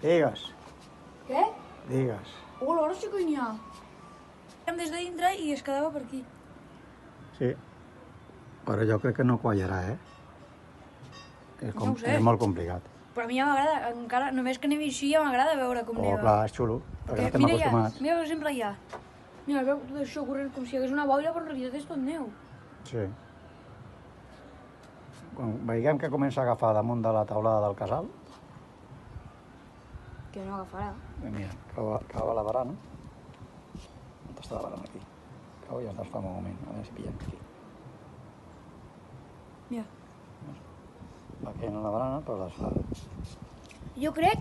Digues, Què? digues. Hola, ara sí que n'hi ha. Des de dintre i es quedava per aquí. Sí, però jo crec que no quallarà, eh? No ho sé. És molt complicat. Però a mi ja m'agrada, encara, només que anem així ja m'agrada veure com neva. Clar, és xulo, perquè no estem mira acostumats. mira per exemple allà. Mira, veu tot això corrent com si hi hagués una boira, però en realitat és tot neu. Sí. Quan veiem que comença a agafar damunt de la taulada del casal, Que no agafarà. mira, cau a la barana. On està la barana? Aquí. Cau i es desfà un moment, a veure si pillem aquí. Mira. Va caient a la barana, però es desfà. Jo crec